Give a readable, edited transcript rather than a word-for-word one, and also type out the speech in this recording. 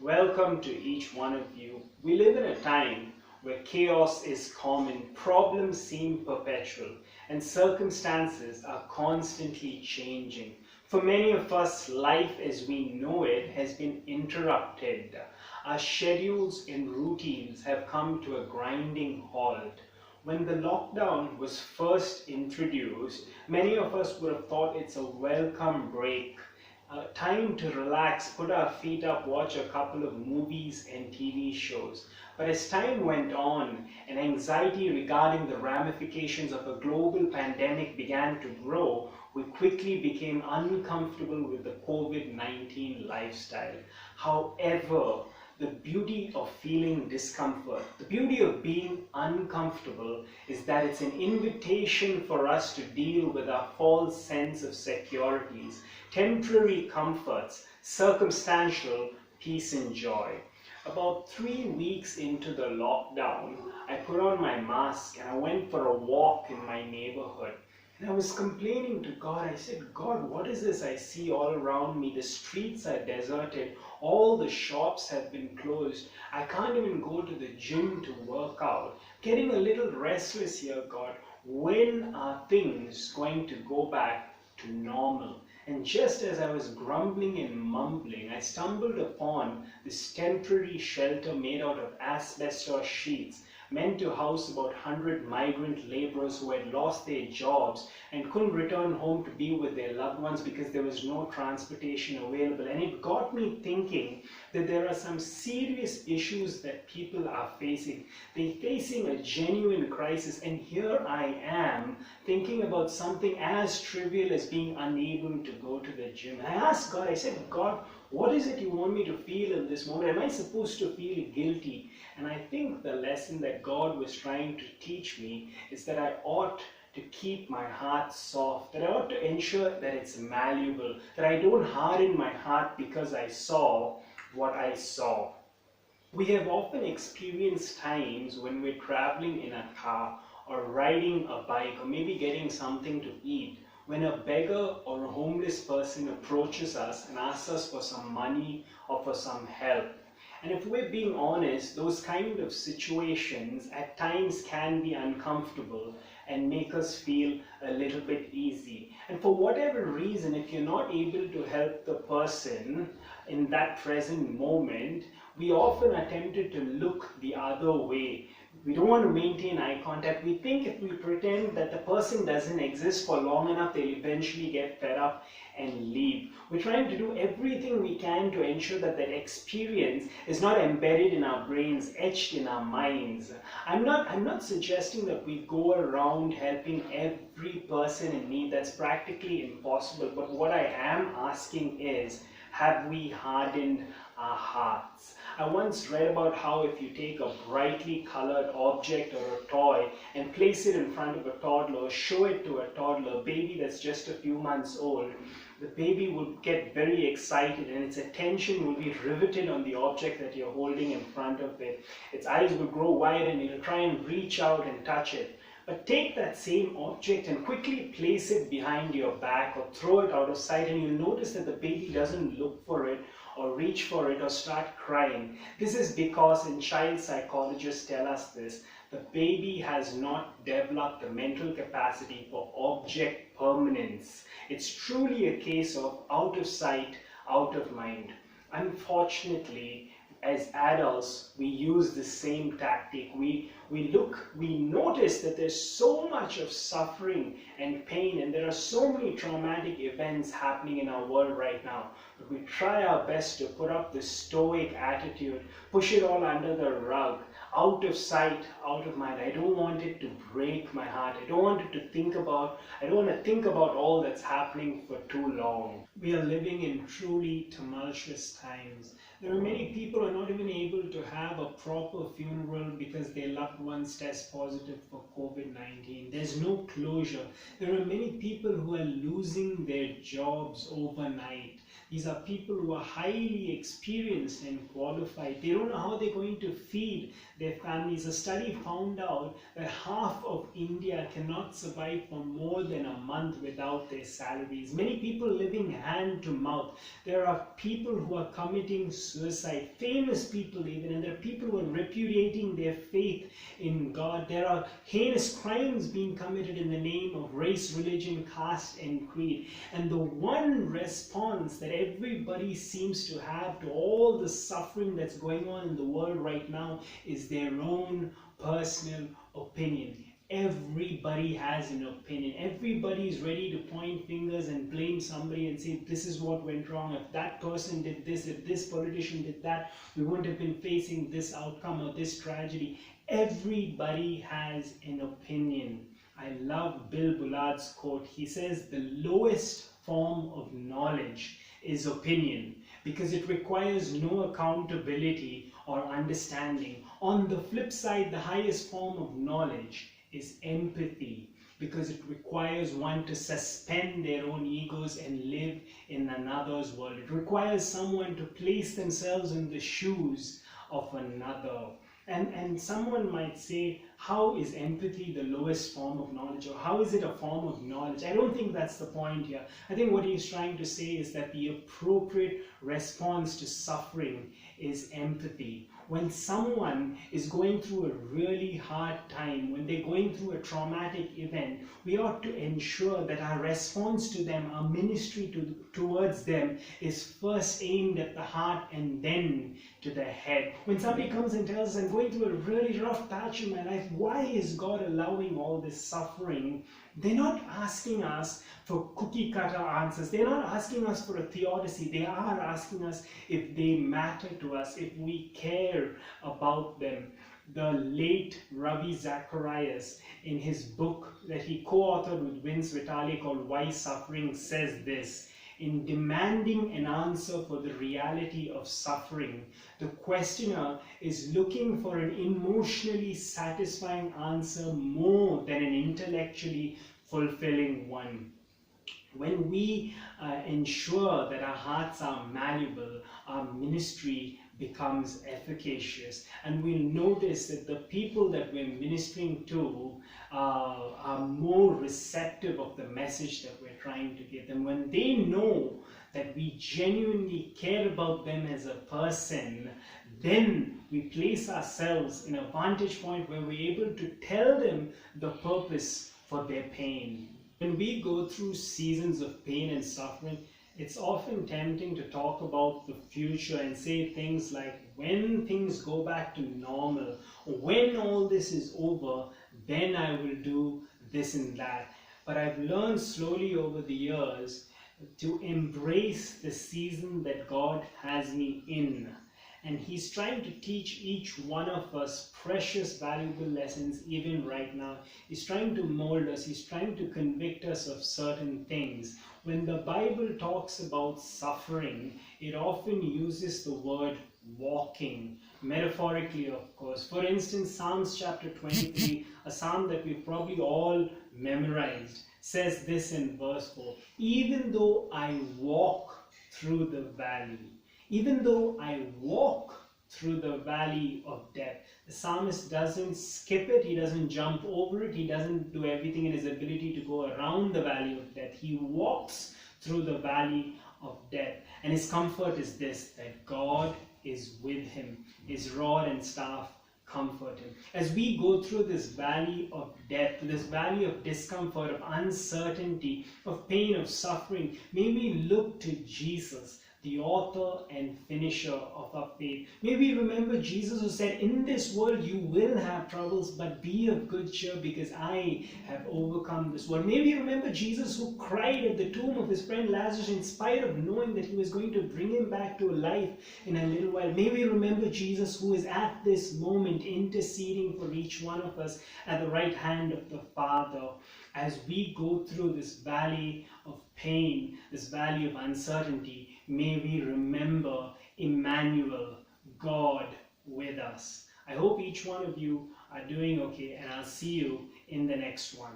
Welcome to each one of you. We live in a time where chaos is common, problems seem perpetual, and circumstances are constantly changing. For many of us, life as we know it has been interrupted. Our schedules and routines have come to a grinding halt. When the lockdown was first introduced, many of us would have thought it's a welcome break, time to relax, put our feet up, watch a couple of movies and TV shows. But as time went on and anxiety regarding the ramifications of a global pandemic began to grow, we quickly became uncomfortable with the COVID-19 lifestyle. However, the beauty of feeling discomfort, the beauty of being uncomfortable is that it's an invitation for us to deal with our false sense of securities, temporary comforts, circumstantial peace and joy. About 3 weeks into the lockdown, I put on my mask and I went for a walk in my neighborhood. And I was complaining to God. I said, God, what is this I see all around me? The streets are deserted. All the shops have been closed. I can't even go to the gym to work out. Getting a little restless here, God. When are things going to go back to normal? And just as I was grumbling and mumbling, I stumbled upon this temporary shelter made out of asbestos sheets, meant to house about 100 migrant laborers who had lost their jobs and couldn't return home to be with their loved ones because there was no transportation available. And it got me thinking that there are some serious issues that people are facing. They're facing a genuine crisis, and here I am thinking about something as trivial as being unable to go to the gym. I asked God, I said, God, what is it you want me to feel in this moment? Am I supposed to feel guilty? And I think the lesson that God was trying to teach me is that I ought to keep my heart soft, that I ought to ensure that it's malleable, that I don't harden my heart because I saw what I saw. We have often experienced times when we're traveling in a car or riding a bike or maybe getting something to eat, when a beggar or a homeless person approaches us and asks us for some money or for some help. And if we're being honest, those kind of situations at times can be uncomfortable and make us feel a little bit easy. And for whatever reason, if you're not able to help the person in that present moment, we often are tempted to look the other way. We don't want to maintain eye contact. We think if we pretend that the person doesn't exist for long enough, they'll eventually get fed up and leave. We're trying to do everything we can to ensure that that experience is not embedded in our brains, etched in our minds. I'm not suggesting that we go around helping every person in need. That's practically impossible. But what I am asking is, have we hardened our hearts? I once read about how if you take a brightly colored object or a toy and place it in front of a toddler, or show it to a toddler, a baby that's just a few months old, the baby will get very excited and its attention will be riveted on the object that you're holding in front of it. Its eyes will grow wide and it'll try and reach out and touch it. But take that same object and quickly place it behind your back or throw it out of sight, and you'll notice that the baby doesn't look for it or reach for it or start crying. This is because, and child psychologists tell us this, the baby has not developed the mental capacity for object permanence. It's truly a case of out of sight, out of mind. Unfortunately, as adults, we use the same tactic. We notice that there's so much of suffering and pain, and there are so many traumatic events happening in our world right now. But we try our best to put up this stoic attitude, push it all under the rug, out of sight, out of mind. I don't want it to break my heart. I don't want to think about all that's happening for too long. We are living in truly tumultuous times. There are many people who are not even able to have a proper funeral because their loved ones test positive for COVID-19. There's no closure. There are many people who are losing their jobs overnight. These are people who are highly experienced and qualified. They don't know how they're going to feed their families. A study found out that half of India cannot survive for more than a month without their salaries. Many people living hand to mouth. There are people who are committing suicide, famous people even, and there are people who are repudiating their faith in God. There are heinous crimes being committed in the name of race, religion, caste, and creed. And the one response that everybody seems to have to all the suffering that's going on in the world right now is their own personal opinion. Everybody has an opinion. Everybody is ready to point fingers and blame somebody and say, this is what went wrong. If that person did this, if this politician did that, we wouldn't have been facing this outcome or this tragedy. Everybody has an opinion. I love Bill Bullard's quote. He says, the lowest form of knowledge is opinion, because it requires no accountability or understanding. On the flip side, the highest form of knowledge is empathy, because it requires one to suspend their own egos and live in another's world. It requires someone to place themselves in the shoes of another. And someone might say, how is empathy the lowest form of knowledge, or how is it a form of knowledge? I don't think that's the point here. I think what he's trying to say is that the appropriate response to suffering is empathy. When someone is going through a really hard time, when they're going through a traumatic event, we ought to ensure that our response to them, our ministry towards them, is first aimed at the heart and then to the head. When somebody comes and tells us, I'm going through a really rough patch in my life, why is God allowing all this suffering? They're not asking us for cookie cutter answers. They're not asking us for a theodicy. They are asking us if they matter to us, if we care about them. The late Ravi Zacharias, in his book that he co-authored with Vince Vitale called Why Suffering, says this: in demanding an answer for the reality of suffering, the questioner is looking for an emotionally satisfying answer more than an intellectually fulfilling one. When we ensure that our hearts are malleable, our ministry becomes efficacious, and we'll notice that the people that we're ministering to are more receptive of the message that we're trying to give them. When they know that we genuinely care about them as a person, then we place ourselves in a vantage point where we're able to tell them the purpose for their pain. When we go through seasons of pain and suffering, it's often tempting to talk about the future and say things like, when things go back to normal, or when all this is over, then I will do this and that. But I've learned slowly over the years to embrace the season that God has me in. And He's trying to teach each one of us precious, valuable lessons even right now. He's trying to mold us. He's trying to convict us of certain things. When the Bible talks about suffering, it often uses the word walking, metaphorically, of course. For instance, Psalms chapter 23, a psalm that we've probably all memorized, says this in verse 4: even though I walk through the valley, even though I walk through the valley of death. The psalmist doesn't skip it, he doesn't jump over it, he doesn't do everything in his ability to go around the valley of death. He walks through the valley of death. And his comfort is this, that God is with him. His rod and staff comfort him. As we go through this valley of death, this valley of discomfort, of uncertainty, of pain, of suffering, may we look to Jesus, the author and finisher of our faith. May we remember Jesus who said, in this world you will have troubles, but be of good cheer because I have overcome this world. May we remember Jesus who cried at the tomb of his friend Lazarus in spite of knowing that he was going to bring him back to life in a little while. May we remember Jesus who is at this moment interceding for each one of us at the right hand of the Father. As we go through this valley of pain, this valley of uncertainty, may we remember Emmanuel, God with us. I hope each one of you are doing okay, and I'll see you in the next one.